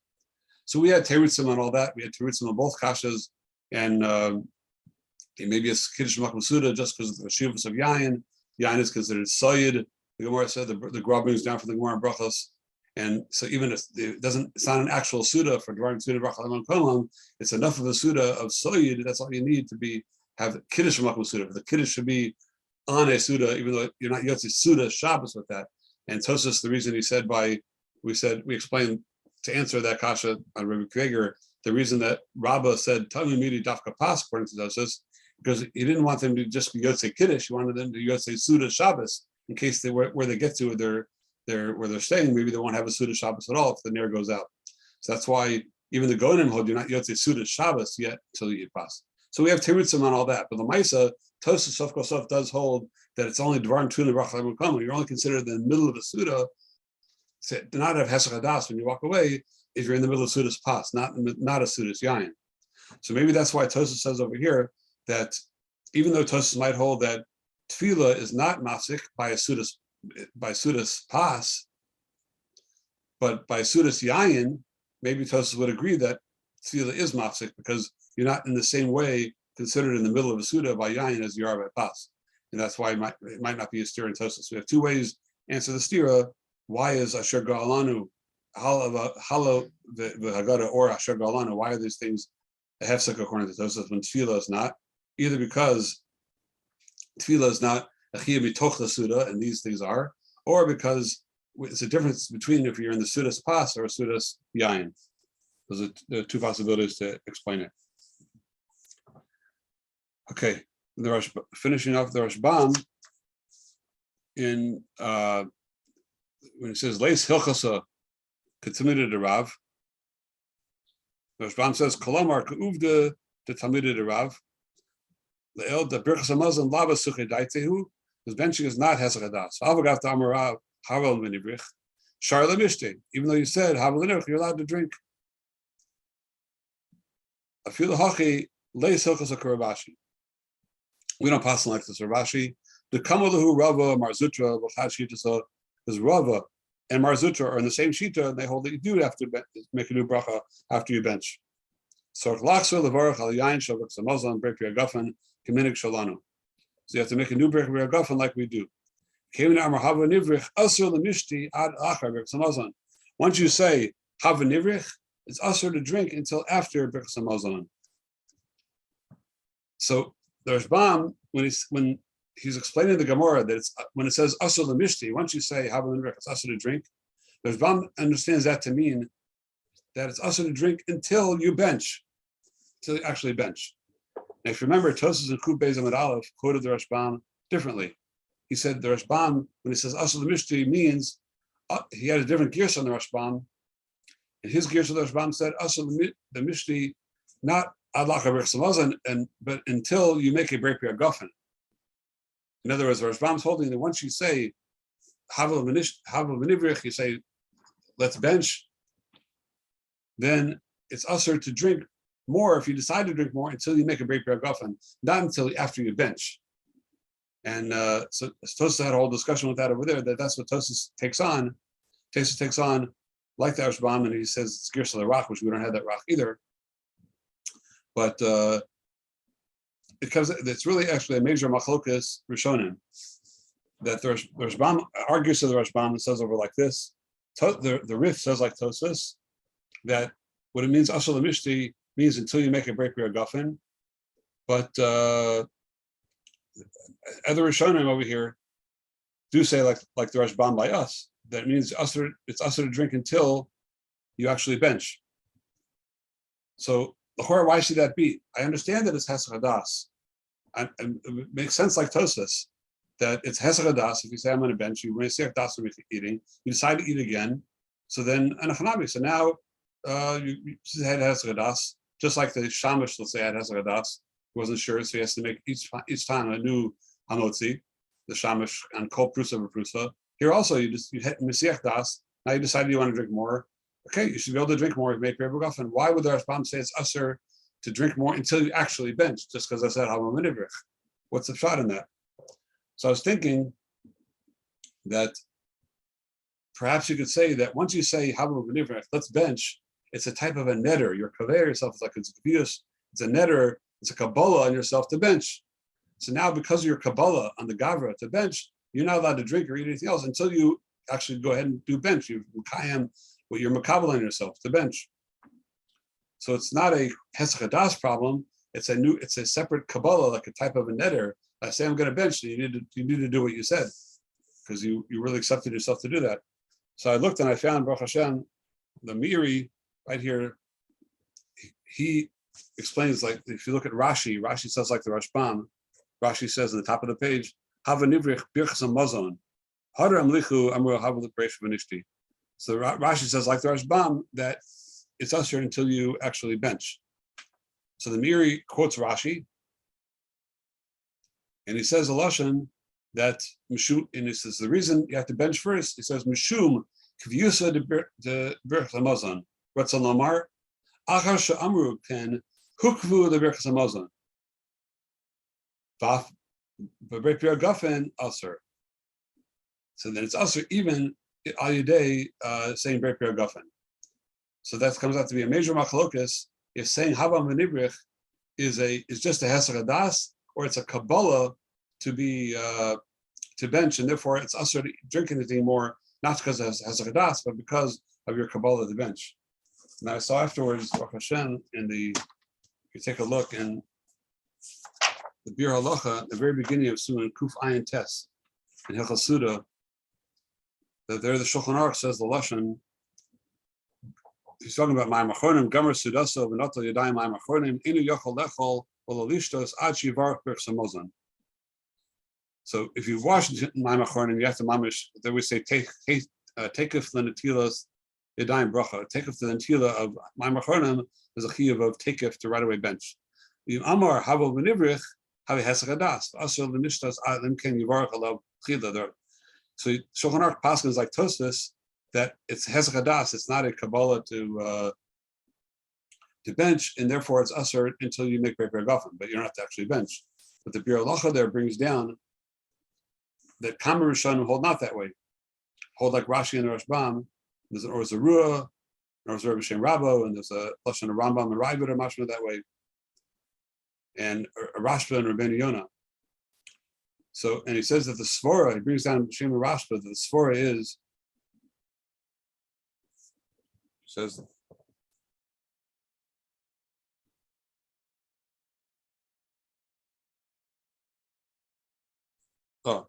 So we had terutzim on all that. We had terutzim on both kashas, and maybe it's kiddush makom suda just because of the shivas of yayin. Yain is considered soyed. The Gemara said the Gra brings down from the Gemara brachos. And so even if it's not an actual suda for dvarim suda bracha lemon kolam, it's enough of a suda of soyed. That's all you need to have kiddush makom suda. The kiddush should be on a suda, even though you're not yotzi suda Shabbos with that. And Tosfos, the reason he said we explained to answer that kasha on Rebbe Kreger, the reason that Rabbah said Tami Midi Dafka Pas according to Tosfos, because he didn't want them to just be yotzei kiddush. He wanted them to yotzei suda Shabbos in case where they get to where they're staying, maybe they won't have a Suda Shabbos at all if the nair goes out. So that's why even the Gonim hold you're not yotzei Suda Shabbos yet until you eat pas. So we have terutzim on all that. But the Maisa, Tosfos Sof Kosov does hold that it's only Dvarim Tuna Bracha Lemon Kolam. You're only considered in the middle of the Suda, to not have Hesed Hadas when you walk away if you're in the middle of Suda's pas, not a Suda's Yayin. So maybe that's why Tosfos says over here that even though Tosfos might hold that Tefillah is not mafsik by Sudas pas, but by Sudas Yayin, maybe Tosfos would agree that Tefillah is mafsik because you're not in the same way considered in the middle of a Suda by Yayin as you are by pas. And that's why it might not be a stira in Tosfos. We have two ways to answer the stira. Why is Asher Ga'alanu Halo the Haggadah or Asher Galana. Why are these things a hefsek according to Tosfos when tefillah is not? Either because tefillah is not a chiyuv mitoch the suda, and these things are, or because it's a difference between if you're in the sudas pas or a sudas yain. Those are the two possibilities to explain it. Okay, finishing off the Rashbam in when it says Leis Hilchasa Ketamida de Rav. The Rashbam says Kolomar Keuvda de Tamida de Rav. The El de Birchas Hamazon Lava Suche Daitehu. His benching is not Hesagadas. Avagav to Amarav Havel Minibrich. Sharla Mishte. Even though you said Havel Minibrich, you're allowed to drink. Afil Hachi Leis Hilchasa Karabashi. We don't pass like this. Ravashi, the Kamalahu Rava, Marzutra, Vachashitasa, is Rava and Marzutra are in the same shita, and they hold that you do have to make a new bracha after you bench. So Lachsa, Levarach, Aliyain, Shavak, Samazan, Break Gafen, Kaminik Shalanu. So you have to make a new Break Gafen like we do. Once you say Hava Nivrich, it's usher to drink until after Break Samazan. So the Rashbam, when he's explaining the Gemara that it's when it says asur l'mishti, once you say hava l'nirich, it's asur to drink. The Rashbam understands that to mean that it's asur to drink until you bench, until you actually bench. Now, if you remember, Tosfos and Kuf Beis Amud Aleph quoted the Rashbam differently. He said the Rashbam, when he says asur l'mishti, means he had a different gears on the Rashbam, and his gears on the Rashbam said asur l'mishti, not but until you make a break gafen. In other words, Rashbam's holding that once you say Havel Minivrich, you say let's bench, then it's usher to drink more if you decide to drink more until you make a break gafen, not until after you bench. And so Tosfos had a whole discussion with that over there. That's what Tosfos takes on. Tosfos takes on like the Rashbam, and he says it's Gersa the Rock, which we don't have that rock either. But it's really actually a major machlokas rishonim that the Rashbam argues to the Rashbam and says over like this. The Rif says like Tosfos that what it means asur l'mishti means until you make a break gafen. But other rishonim over here do say like the Rashbam by us that it means it's asur to drink until you actually bench. So why should that be? I understand that it's Hesach Hadas. And it makes sense like Tosfos, that it's Hesach Hadas. If you say I'm on a bench, you say Hadas when you're eating, you decide to eat again. So then, so now you had Hesach Hadas, just like the Shamash, let's say, had Hesach Hadas. He wasn't sure, so he has to make each time a new Hamotzi, the Shamash and Kol Prusa V'Prusa. Here also, you hit Mesiach Das. Now you decided you want to drink more. Okay, you should be able to drink more if you make Rebbe Gafen. Why would the Rashbam say it's usher to drink more until you actually bench? Just because I said Hava Minivrich. What's the shot in that? So I was thinking that perhaps you could say that once you say Hava Minivrich, let's bench, it's a type of a netter. You're kaveh yourself, it's like it's abuse. It's a netter, it's a Kabbalah on yourself to bench. So now because of your Kabbalah on the Gavra to bench, you're not allowed to drink or eat anything else until you actually go ahead and do bench. You Kayam what you're makabel on yourself to bench. So it's not a Hesach Hadas problem. It's a separate Kabbalah, like a type of a netter. I say I'm going to bench, and you need to do what you said, because you really accepted yourself to do that. So I looked and I found Baruch Hashem, the Miri right here. He explains, like if you look at Rashi says like the Rashbam. Rashi says on the top of the page, Hava Nivrich Birchas Hamazon, Hadar Amlichu Amru Hava L'Breish V'Nishti. So Rashi says, like the Rashbam, that it's usher until you actually bench. So the Miri quotes Rashi, and he says a lashon that Mishum, and he says the reason you have to bench first. He says Mishum Kviusa de Birchas Hamazon Ratzon Lamar Achar She'amru Ken Hukvu de Birchas Hamazon Vaf B'Breit Gafen Usher. So then it's usher even Ayudei saying Breit Gafen. So that comes out to be a major machlokas if saying Hava Minibrich is just a Hesach Hadas, or it's a Kabbalah to be to bench, and therefore it's usher to drink anything more, not because of Hesach Hadas, but because of your Kabbalah to bench. And I saw afterwards, Baruch Hashem, you take a look in the Bir Halacha, the very beginning of Suman Kuf Ayin Tes, in Hilchos Suda, that there the Shulchan Aruch says the Lashon, he's talking about Ma'am Achronim, Gomer Sudaso, V'notel Yadayim Ma'am Achronim, Inu Yochel Lechol, V'lolishtos, Ad Shivarach Birch Samozan. So if you wash Ma'am Achronim, you have to mamish, then we say, taketh l'netilas Yadayim Bracha. Taketh the netila of Ma'am Achronim is a chiyuv of taketh to right away bench. Yim Amar Havo V'nivrich, Havi Hesach Adas, Asher L'nishtas Lim Ken Yivarach Alav Chila. So Shulchan Aruch Paskin is like Tosfos, that it's Hesach Adas, it's not a Kabbalah to bench, and therefore it's usher until you make Be'er Gafen, but you don't have to actually bench. But the Bir Halacha there brings down that Kamer Rishonim hold not that way. Hold like Rashi and Rashbam. There's an Or Zarua, there's Rabbi Shem Rabbo, and there's a Lashon of Rambam and Ravid are mashma that way, and Rashba and Rabbeinu Yonah. So, and he says that the Svora, he brings down Shem Rashba, that the Svora is, he says, means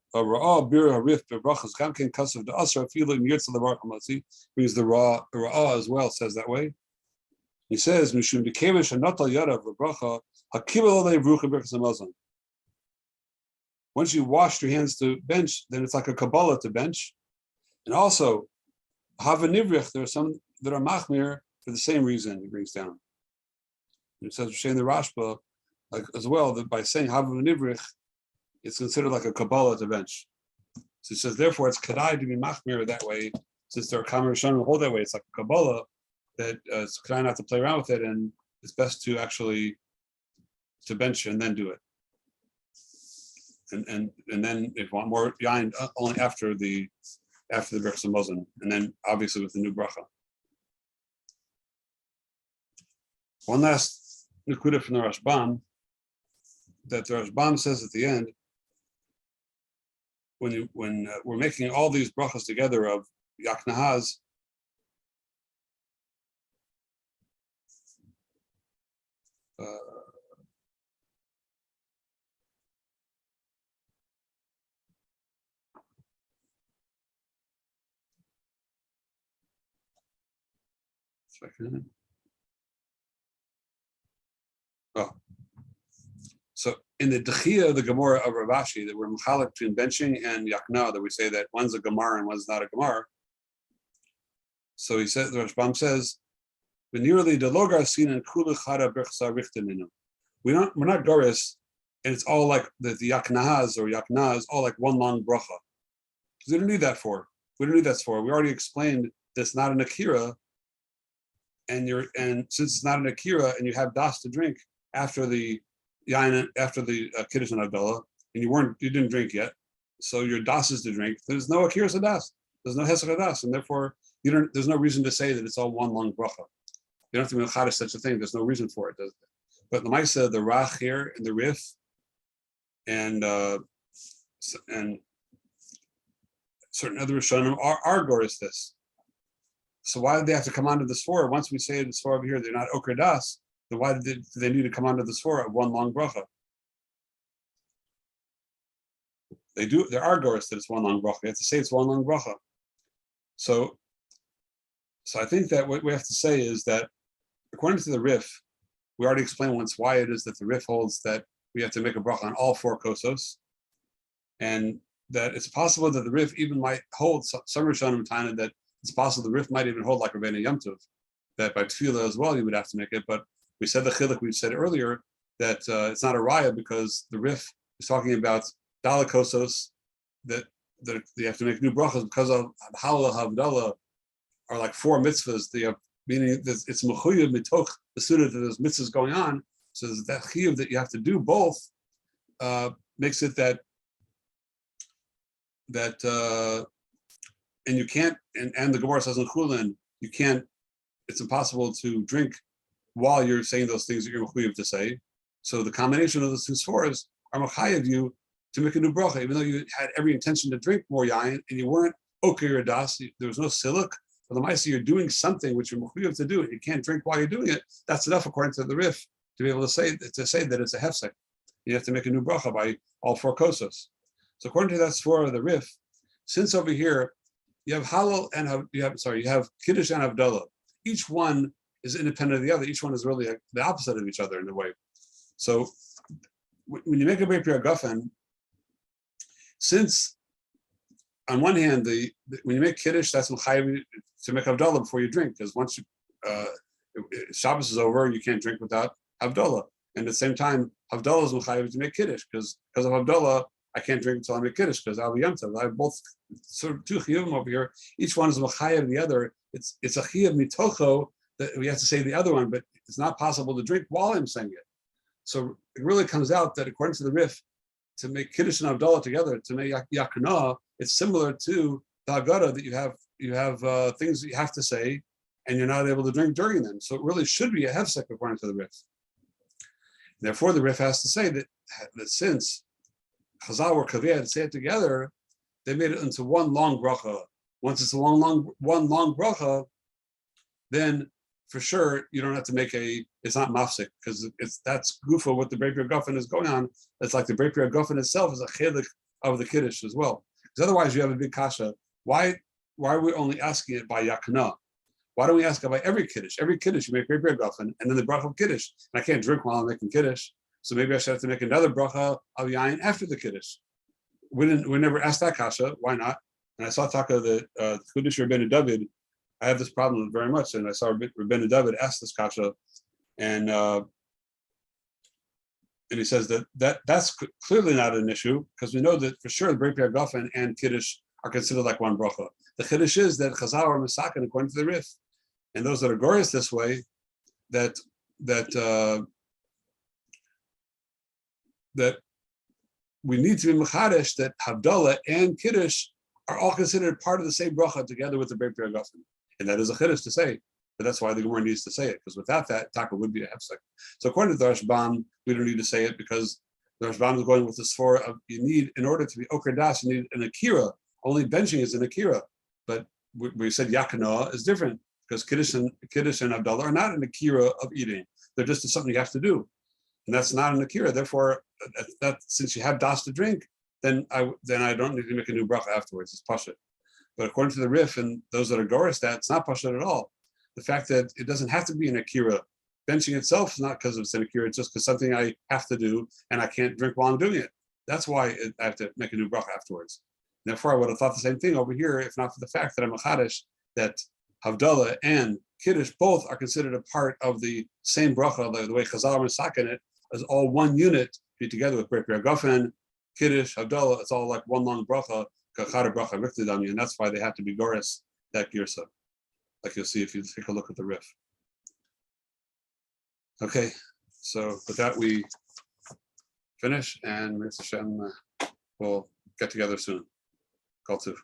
the Ra'ah as well says that way. He says, once you wash your hands to bench, then it's like a Kabbalah to bench. And also, Hava Nivrich, there are some that are Machmir for the same reason he brings down. It says, Shane the Rashba, like as well, that by saying Hava Nivrich, it's considered like a Kabbalah to bench. So he says, therefore, it's Kedai to be Machmir that way, since there are Kamer Rishonim who hold that way. It's like a Kabbalah that it's Kedai not to play around with it, and it's best to actually to bench and then do it. And then if you want more yain, only after the Birch Samozan, and then obviously with the new bracha. One last nekuda from the Rashbam, that the Rashbam says at the end, when we're making all these brachas together of Yaknahaz, second. Oh. So in the Dechia of the Gemara of Rav Ashi, that we're mechalek between benching and yakna, that we say that one's a Gemara and one's not a Gemara. So he said, the Rashbam says, we're not Goris, and it's all like the yaknahas or yakna is all like one long bracha. Because we don't need that for. We don't need that for. We already explained that's not an akira, and since it's not an akira, and you have das to drink after the yain, after the kiddush and Havdalah, and you didn't drink yet, so your das is to drink. There's no akira sadas. There's no hesach das, and therefore there's no reason to say that it's all one long bracha. You don't have to be mechadish such a thing. There's no reason for it. But the Maisa, the Rach here, and the Rif, and certain other Rishonim are Goris this. So why did they have to come onto the Sforah? Once we say the Sforah over here, they're not Okra Das, then why do they need to come onto the Sforah of one long bracha? They do. There are Goris that it's one long bracha. You have to say it's one long bracha. So I think that what we have to say is that according to the Rif, we already explained once why it is that the Rif holds that we have to make a bracha on all four kosos, and that it's possible that the Rif even might hold some Rishonim Tana that it's possible the Rif might even hold like Rabbeinu Yom Tov, that by tefillah as well you would have to make it. But we said the chiluk we said earlier that it's not a raya because the Rif is talking about dalakosos that you have to make new brachas because of halal havdalah are like four mitzvahs. They have meaning that it's mechuyev mitoch the sunnah that there's mitzvahs going on. So that chiyuv that you have to do both makes it that and you can't, and the Gemara says in Chulin, you can't, it's impossible to drink while you're saying those things that you're mechuyev to say. So the combination of those two sforas are mechayev you to make a new bracha, even though you had every intention to drink more yain and you weren't okay or das, there was no siluk, For the Maisa, you're doing something which you're mechuyev to do, and you can't drink while you're doing it. That's enough, according to the Rif, to be able to say that it's a hefsek. You have to make a new bracha by all 4 kosos. So according to that svara of the Rif, since over here you have halal and you have kiddush and havdalah. Each one is independent of the other. Each one is really the opposite of each other in a way. So when you make a Beit Gafen, since on one hand, when you make kiddush, that's mechayev to make havdalah before you drink, because once Shabbos is over, you can't drink without havdalah. And at the same time, havdalah is mechayev to make kiddush, because of havdalah, I can't drink until I make kiddush, because I'll be yom tov. I have both sort of 2 chiyuvim over here. Each one is mechayev the other. It's a chiyuv mitocho that we have to say the other one, but it's not possible to drink while I'm saying it. So it really comes out that according to the Rif, to make kiddush and havdalah together, to make yakana, it's similar to the Haggadah that you have things that you have to say, and you're not able to drink during them. So it really should be a hefsek according to the Rif. Therefore, the Rif has to say that since Chazal were kaveh to say it together, they made it into one long bracha. Once it's one long bracha, then for sure you don't have to make it's not mafsik, because that's gufa what the Beit Gafen is going on. It's like the Beit Gafen itself is a chelik of the kiddush as well. Because otherwise you have a big kasha. Why are we only asking it by yakana? Why don't we ask it by every kiddush? Every kiddush you make Beit Gafen and then the bracha of kiddush. And I can't drink while I'm making kiddush, so maybe I should have to make another bracha of yain after the kiddush. We never asked that kasha. Why not? And I saw Taka the Kudish Rabbeinu David. I have this problem very much, and I saw Rabbeinu David ask this kasha, and he says that's clearly not an issue, because we know that for sure the Beit Gafen and Kiddush are considered like one bracha. The Kiddush is that Chazal are Masakin according to the Rif, and those that are glorious this way, that we need to be Mechadesh that Havdalah and Kiddush are all considered part of the same bracha together with the Beit Gafen. And that is a chiddush to say, but that's why the Gemara needs to say it, because without that, taka would be a hefsek. So according to the Rashban, we don't need to say it, because the Rashban is going with the svara of you need, in order to be oker das, you need an akira. Only benching is an akira, but we said yakana is different, because kiddush and havdalah are not an akira of eating. They're just something you have to do, and that's not an akira. Therefore, that since you have das to drink, then I don't need to make a new bracha afterwards. It's pashut. But according to the Rif and those that are goris, that it's not pashut at all. The fact that it doesn't have to be an akira. Benching itself is not because it's an akira, it's just because something I have to do and I can't drink while I'm doing it. That's why I have to make a new bracha afterwards. Therefore, I would have thought the same thing over here, if not for the fact that I'm a chadash, that Havdalah and Kiddush both are considered a part of the same bracha, the way Chazal are masakin it, as all one unit, be together with Beit Gafen, Kiddush, Havdalah, it's all like one long bracha, and that's why they have to be goris, that girsa, like you'll see if you take a look at the Rif. Okay, so with that we finish, and Mr. Hashem will get together soon. Kol tuv.